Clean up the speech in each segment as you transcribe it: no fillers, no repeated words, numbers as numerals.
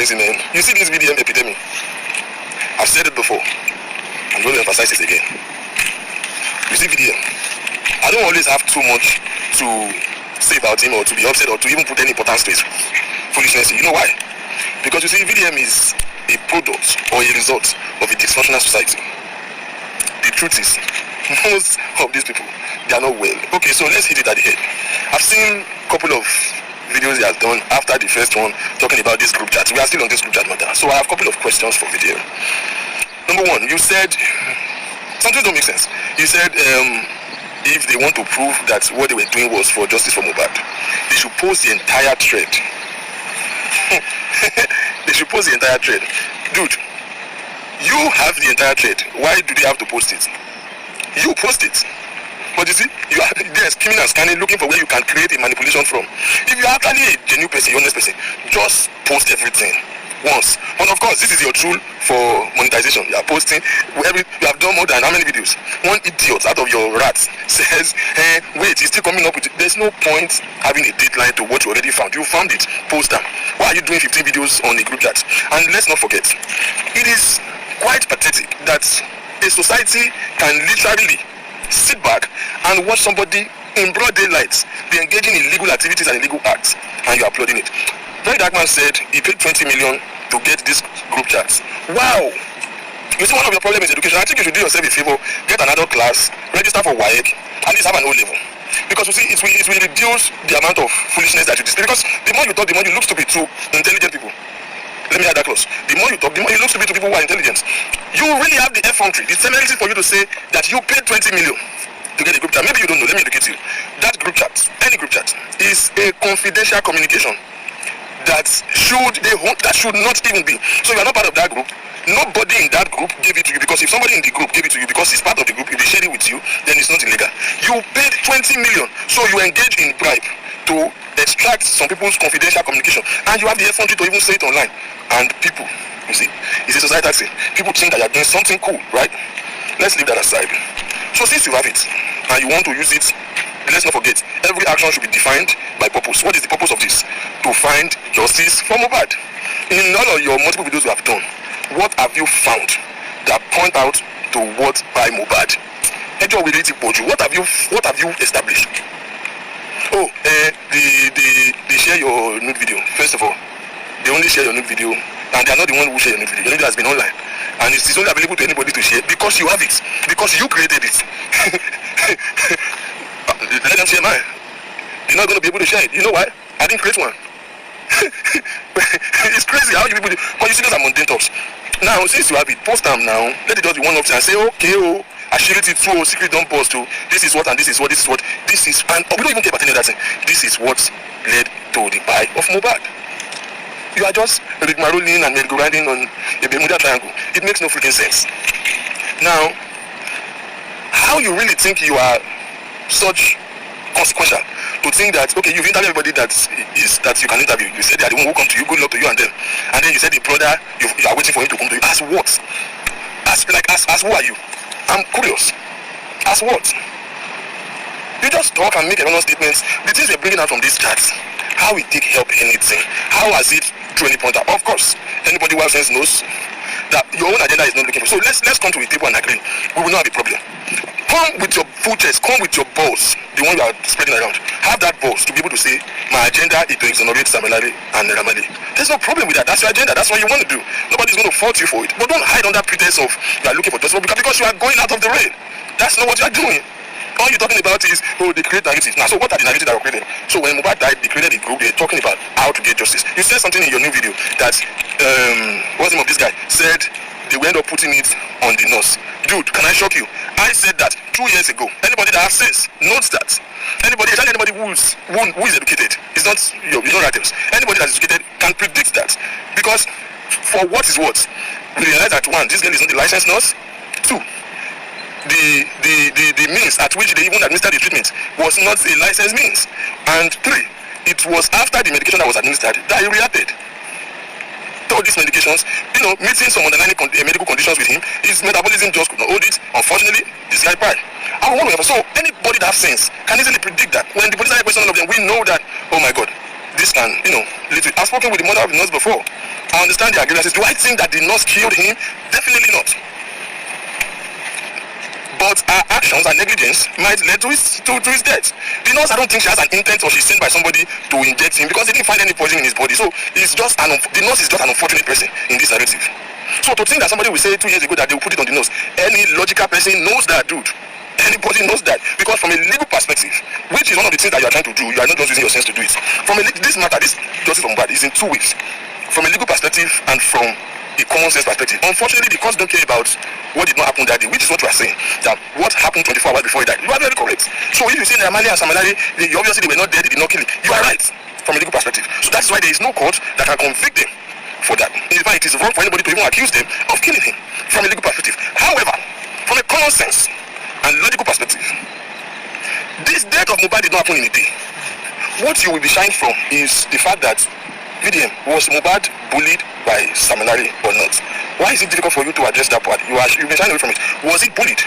crazy, man. You see this VDM epidemic? I've said it before. I'm going to emphasize this again. You see VDM, I don't always have too much to say about him or to be upset or to even put any importance to his foolishness. You know why? Because you see, VDM is a product or a result of a dysfunctional society. The truth is, most of these people, they are not well. Okay, so let's hit it at the head. I've seen a couple of videos he has done after the first one talking about this group chat. We are still on this group chat matter. So I have a couple of questions for VDM. Number one, you said something don't make sense. You said if they want to prove that what they were doing was for justice for Mohbad, they should post the entire thread. They should post the entire thread. Dude, you have the entire thread. Why do they have to post it? You post it. But you see, you are there skimming and scanning, looking for where you can create a manipulation from. If you are actually a genuine person, honest person, just post everything once. And of course, this is your tool for monetization. You are posting, you have done more than how many videos? One idiot out of your rats says, wait, he's still coming up with it. There's no point having a deadline to what you already found. You found it, post them. Why are you doing 15 videos on a group chat? And let's not forget, it is quite pathetic that a society can literally sit back and watch somebody in broad daylight be engaging in illegal activities and illegal acts, and you're applauding it. Very Dark Man said he paid 20 million to get this group chats. Wow! You see, one of your problems is education. I think you should do yourself a favor, get another class, register for WAEC, at least have an O level. Because you see, it will reduce the amount of foolishness that you display. Because the more you talk, the more you look stupid to intelligent people. Let me add that close. The more you talk, the more you look stupid to people who are intelligent. You really have the effrontery, the temerity for you to say that you paid 20 million to get a group chat. Maybe you don't know, let me educate you. That group chat, any group chat, is a confidential communication that should not even be. So you are not part of that group. Nobody in that group gave it to you, because if somebody in the group gave it to you because he's part of the group, if they share it with you, then it's not illegal. You paid 20 million, so you engage in bribe to extract some people's confidential communication, and you have the effrontery to even say it online. And people, you see, it's a societal thing. People think that you're doing something cool, right? Let's leave that aside. So since you have it and you want to use it, let's not forget, every action should be defined by purpose. What is the purpose of this? To find justice for Mohbad. In all of your multiple videos you have done, what have you found that point out to what by Mohbad? What have you established? Oh, they share your nude video. First of all, they only share your nude video, and they are not the one who share your nude video. Your nude has been online, and it's only available to anybody to share because you have it, because you created it. Let them share mine. They're not going to be able to share it. You know why? I didn't create one. It's crazy how you people do. But you see, those are mundane talks. Now, since you have it, post them now. Let it just be one option and say, okay, I shared it through secret don't post to. This is what, and this is what, this is what, this is, and we don't even care about any of that thing. This is what led to the buy of Mohbad. You are just rigmaroling and merry-go-rounding on a Bermuda Triangle. It makes no freaking sense. Now, how you really think you are such consequential to think that, okay, you've interviewed everybody that you can interview. You said they are the one who come to you, good luck to you and them. And then you said the brother, you are waiting for him to come to you. As what? As who are you? I'm curious. As what? You just talk and make anonymous statements. The things you're bringing out from these chats, how it take help anything? How has it through any point out? Of course, anybody who has sense knows that your own agenda is not looking for. So let's come to the table and agree. We will not have a problem. Come with your full chest, come with your balls, the one you are spreading around. Have that balls to be able to say, my agenda is to exonerate Samelari and Ramali. There's no problem with that. That's your agenda. That's what you want to do. Nobody's going to fault you for it. But don't hide under pretense of you are looking for justice because you are going out of the rail. That's not what you are doing. All you're talking about is, they create narratives. Now, so what are the narratives that were created? So when Mohbad died, they created a group. They're talking about how to get justice. You said something in your new video that, what's the name of this guy? Said they will end up putting it on the nurse. Dude, can I shock you? I said that 2 years ago. Anybody that has sense knows that. Anybody who is educated, it's not radicals. Anybody that is educated can predict that. Because for what is what, we realize that one, this girl is not a licensed nurse. Two, the means at which they even administered the treatment was not a licensed means. And three, it was after the medication that was administered that he reacted. All these medications, meeting some underlying medical conditions with him, his metabolism just could not hold it. Unfortunately, this guy died. I want to so anybody that has sense can easily predict that. When the police are questioning of them, we know that, oh my God, this can, lead to. I've spoken with the mother of the nurse before. I understand their grievances. Do I think that the nurse killed him? Definitely not. But her actions and negligence might lead to his death. The nurse, I don't think she has an intent, or she's sent by somebody to inject him, because they didn't find any poison in his body. So the nurse is just an unfortunate person in this narrative. So to think that somebody will say 2 years ago that they will put it on the nose, any logical person knows that, dude. Anybody knows that, because from a legal perspective, which is one of the things that you are trying to do, you are not just using your sense to do it. This justice from bad is in two ways: from a legal perspective and from a common sense perspective. Unfortunately, the courts don't care about what did not happen that day, which is what you are saying, that what happened 24 hours before he died. You are very correct. So if you say Amali and Samalari, obviously they were not dead, they did not kill him, you are right from a legal perspective. So that's why there is no court that can convict them for that. In fact, it is wrong for anybody to even accuse them of killing him from a legal perspective. However, from a common sense and logical perspective, this death of Mohbad did not happen in a day. What you will be shying from is the fact that VDM, was Mohbad bullied by Samalari or not? Why is it difficult for you to address that part? You've been shying away from it. Was it bullied?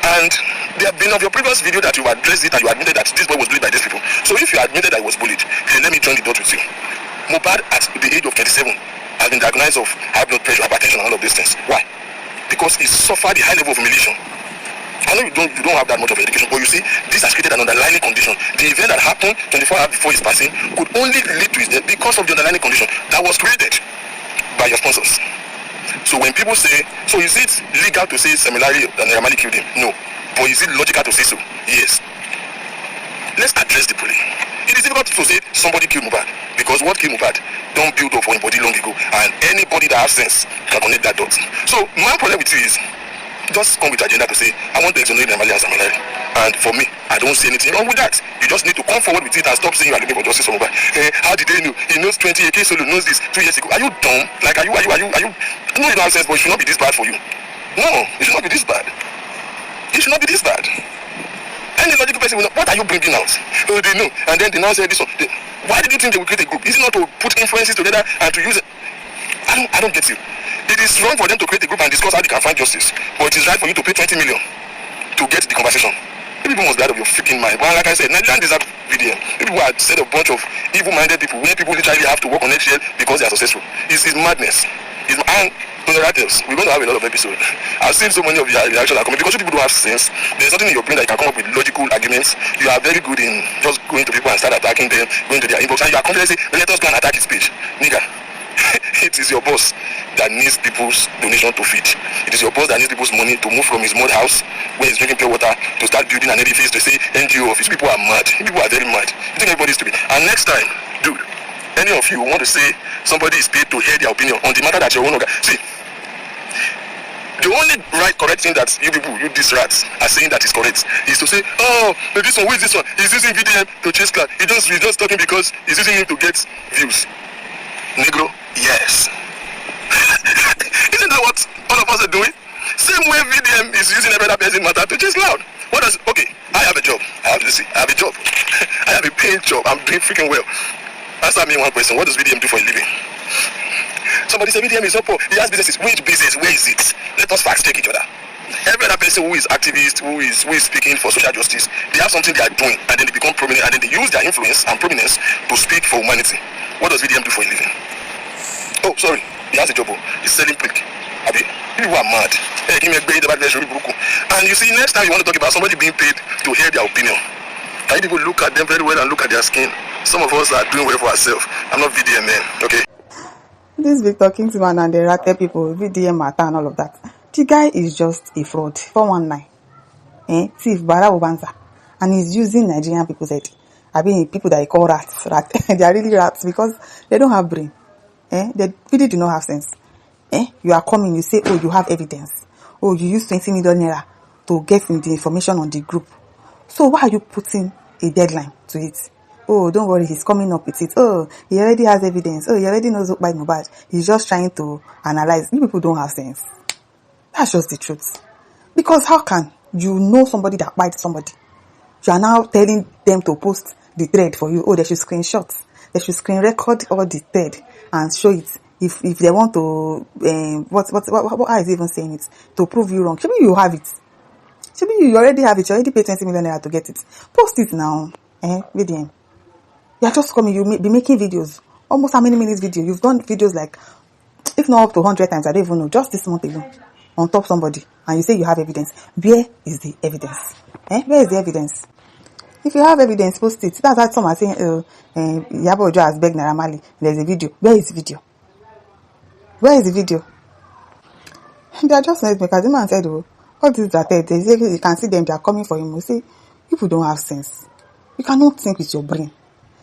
And there have been of your previous video that you addressed it and you admitted that this boy was bullied by these people. So if you admitted that he was bullied, then let me join the dots with you. Mohbad at the age of 27 has been diagnosed of high blood pressure, hypertension, and all of these things. Why? Because he suffered a high level of humiliation. I know you don't have that much of education, but you see, this has created an underlying condition. The event that happened 24 hours before his passing could only lead to his death because of the underlying condition that was created by your sponsors. So when people say, so is it legal to say Samalari and Ramani killed him? No. But is it logical to say so? Yes. Let's address the bullying. It is difficult to say somebody killed Mohbad, because what killed Mohbad don't build up for anybody long ago, and anybody that has sense can connect that dot. So my problem with you is, just come with agenda to say, I want to exonerate Amali and Samalari. And for me, I don't see anything wrong with that. You just need to come forward with it and stop saying you are looking for justice for Mohbad. How did they know? He knows 20 AK Solo knows this 2 years ago. Are you dumb? Like, are you? I know you don't have sense, but it should not be this bad for you. No, it should not be this bad. It should not be this bad. Any logical person will know, what are you bringing out? Oh, they know. And then they now say this one. Why did you think they will create a group? Is it not to put influences together and to use it? I don't get you. It is wrong for them to create a group and discuss how they can find justice, but it is right for you to pay 20 million to get the conversation. People must be out of your freaking mind. But like I said, Nigerian deserve VDM. People are said a bunch of evil-minded people, where people literally have to work on eggshell because they are successful. It's madness. And narratives. We're going to have a lot of episodes. I've seen so many of your reactions are coming because you people don't have sense. There's nothing in your brain that you can come up with logical arguments. You are very good in just going to people and start attacking them, going to their inbox, and you are confident saying, let us go and attack his page. Nigga. It is your boss that needs people's donation to feed. It is your boss that needs people's money to move from his mud house where he's drinking pure water to start building an edifice to say NGO office. People are mad. People are very mad. You think everybody's stupid? And next time, dude, any of you want to say somebody is paid to hear their opinion on the matter that your own organ. See, the only correct thing that you people, you these rats, are saying that is correct is to say, oh, this one, who is this one? He's using VDM to chase cloud. He's just talking because he's using him to get views. Negro, yes. Isn't that what all of us are doing? Same way VDM is using every other person matter to chase cloud. Okay, I have a job. I have a job. I have a paying job. I'm doing freaking well. Answer me one question. What does VDM do for a living? Somebody say VDM is up. He has businesses. Which business? Where is it? Let us fact check each other. Every other person who is activist, who is speaking for social justice, they have something they are doing, and then they become prominent, and then they use their influence and prominence to speak for humanity. What does VDM do for a living? Oh, sorry, he has a job. He's selling brick. People are mad. Hey, give me a grade about this. And you see, next time you want to talk about somebody being paid to hear their opinion, I need to look at them very well and look at their skin. Some of us are doing well for ourselves. I'm not VDM man, okay? This big talking to man and the ratted people, VDM matter and all of that. The guy is just a fraud. 419. Thief, Bara Obanza. And he's using Nigerian people's head. I mean, people that he call rats. They are really rats because they don't have brain. They really do not have sense. You are coming, you say, oh, you have evidence. Oh, you use 20 million naira to get the information on the group. So why are you putting a deadline to it? Oh, don't worry, he's coming up with it. Oh, he already has evidence. Oh, he already knows what by Mohbad. He's just trying to analyze. You people don't have sense. That's just the truth. Because how can you know somebody that bites somebody? You are now telling them to post the thread for you. Oh, they should screenshot. They should screen record all the thread and show it. If they want to, what is even saying it? To prove you wrong. Maybe you have it. Maybe you already have it. You already paid 20 million naira to get it. Post it now. VDM. You're just coming, be making videos. Almost how many minutes video? You've done videos like, if not up to 100 times, I don't even know, just this month alone, on top somebody, and you say you have evidence. Where is the evidence? Where is the evidence? If you have evidence, post it. That's why some are saying, Iyaboojo has begged Naira Marley. There's a video. Where is the video? Where is the video? They are just nice because the man said, oh, all these that they say you can see them, they are coming for him. We say, people don't have sense. You cannot think with your brain.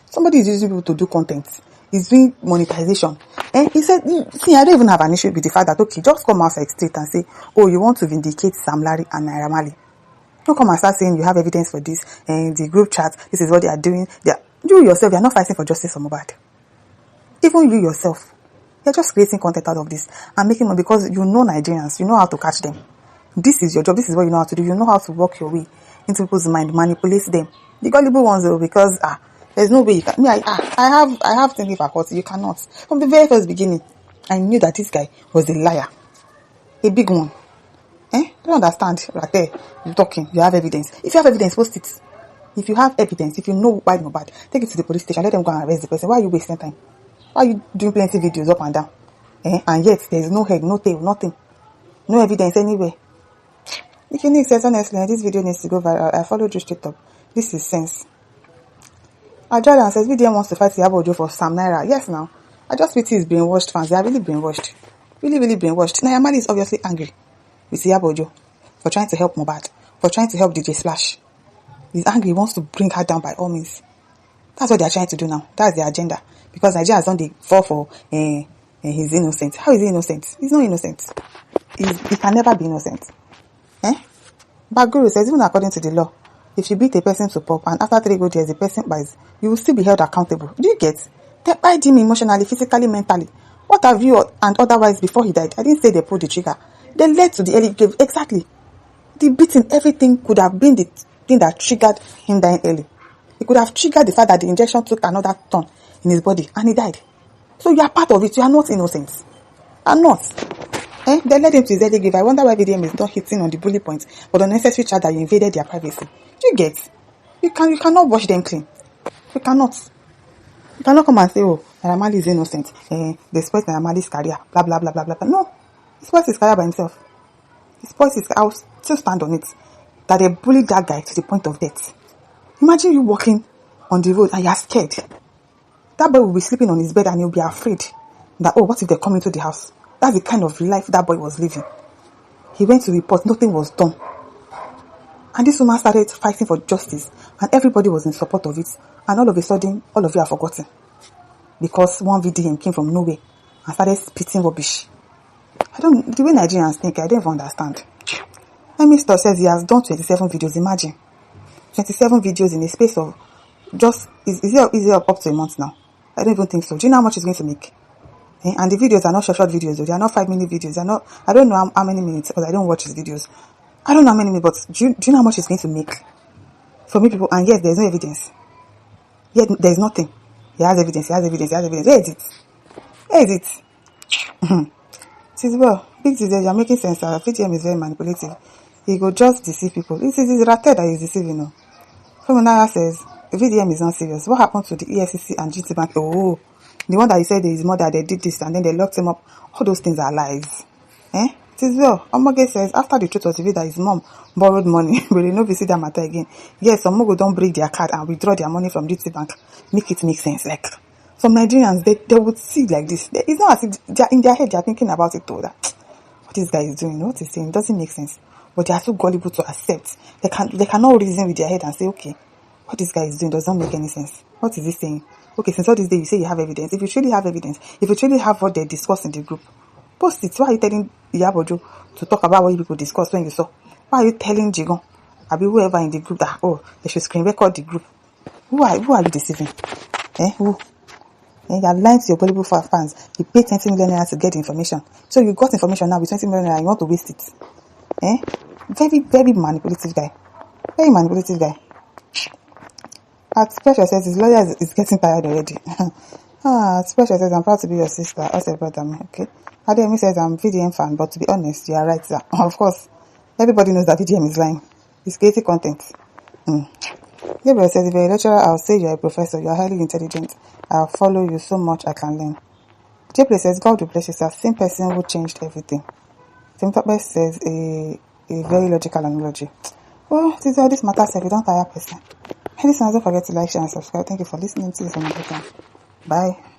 Somebody is using people to do content. He's doing monetization. And he said, see, I don't even have an issue with the fact that, okay, just come outside straight and say, oh, you want to vindicate Sam Larry and Naira Marley. Don't come and start saying you have evidence for this and the group chat, this is what they are doing. You yourself, you're not fighting for justice for Mohbad. Even you yourself, you're just creating content out of this and making money because you know Nigerians, you know how to catch them. This is your job, this is what you know how to do. You know how to work your way into people's mind, manipulate them. The gullible ones though, because there's no way you can. I have thinking faculty. You cannot. From the very first beginning, I knew that this guy was a liar, a big one. I don't understand. Right there, you're talking. You have evidence. If you have evidence, post it. If you have evidence, if you know why Mohbad, take it to the police station. Let them go and arrest the person. Why are you wasting time? Why are you doing plenty videos up and down? And yet there is no head, no tail, nothing, no evidence anywhere. If you need sense, honestly, this video needs to go viral. I followed you straight up. This is sense. Jordan says VDM wants to fight Iyaboojo for Sam Naira. Yes, now. I just pity his brainwashed fans. They are really brainwashed. Really, really brainwashed. Naira Marley is obviously angry with Iyaboojo for trying to help Mohbad, for trying to help DJ Splash. He's angry. He wants to bring her down by all means. That's what they are trying to do now. That's the agenda. Because Nigeria has done the fall for he's innocent. How is he innocent? He's not innocent. He can never be innocent. But Guru says, even according to the law, if you beat a person to pulp and after 3 good years the person buys, you will still be held accountable. Do you get? They bite him emotionally, physically, mentally. What have you and otherwise before he died? I didn't say they pulled the trigger. They led to the early grave. Exactly. The beating, everything could have been the thing that triggered him dying early. It could have triggered the fact that the injection took another turn in his body and he died. So you are part of it. You are not innocent. You are not. They led him to his early grave. I wonder why VDM is not hitting on the bully points but unnecessary chat that you invaded their privacy. Do you get? You cannot wash them clean. You cannot. You cannot come and say, oh, Naira Marley is innocent. They spoiled Naira Marley's career. Blah, blah, blah, blah, blah. No. He spoiled his career by himself. He spoiled his career. I'll still stand on it. That they bullied that guy to the point of death. Imagine you walking on the road and you are scared. That boy will be sleeping on his bed and he'll be afraid that, oh, what if they come into the house? That's the kind of life that boy was living. He went to report. Nothing was done. And this woman started fighting for justice and everybody was in support of it. And all of a sudden, all of you are forgotten. Because one VDM came from nowhere and started spitting rubbish. The way Nigerians think, I don't even understand. Mr. says he has done 27 videos. Imagine. 27 videos in a space of just, is it up to a month now? I don't even think so. Do you know how much it's going to make? And the videos are not short videos. They are not 5-minute videos. They are not, I don't know how many minutes because I don't watch his videos. I don't know how many minutes, but do you know how much it's going to make? For me people, and yes, there's no evidence. Yet there's nothing. He has evidence. Where is it? It is well. Big disease, you're making sense. Our VTM is very manipulative. He go just deceive people. This is Rated that is deceiving now. Someone says, VDM is not serious. What happened to the EFCC and GT Bank? Oh, the one that he said his mother, they did this and then they locked him up. All those things are lies. It is well. Omoge says, after the truth was revealed that his mom borrowed money, will they not visit that matter again? Yes, some Mogo don't break their card and withdraw their money from GT Bank. Make it make sense. Like, some Nigerians, they would see like this. It's not as if they're in their head, they're thinking about it though. That what this guy is doing, what he's saying, doesn't make sense. But they are so gullible to accept. They cannot reason with their head and say, okay, what this guy is doing does not make any sense. What is he saying? Okay, since all this day you say you have evidence. If you truly have evidence, if you truly have what they discussed in the group, post it. Why are you telling Iyaboojo to talk about what you people discussed when you saw? Why are you telling Jigon, or whoever in the group that, oh, they should screen record the group? Who are you deceiving? Who? You are lying to your gullible fans. You pay 20 million naira to get the information. So you got information now with 20 million naira, you want to waste it. Very, very manipulative guy. Very manipulative guy. Special says his lawyer is getting tired already. Special says, I'm proud to be your sister. I said, brother, okay. Ademi says, I'm VDM fan, but to be honest, you are right, sir. Of course, everybody knows that VDM is lying. He's creating content. Gabriel says, if you're a lecturer, I'll say you're a professor. You're highly intelligent. I'll follow you so much I can learn. Gabriel says, God will bless you, sir. Same person who changed everything. Timtopes says, a very logical analogy. Well, this matters if you don't tire person. Hey, listeners, don't forget to like, share, and subscribe. Thank you for listening to this another time. Bye.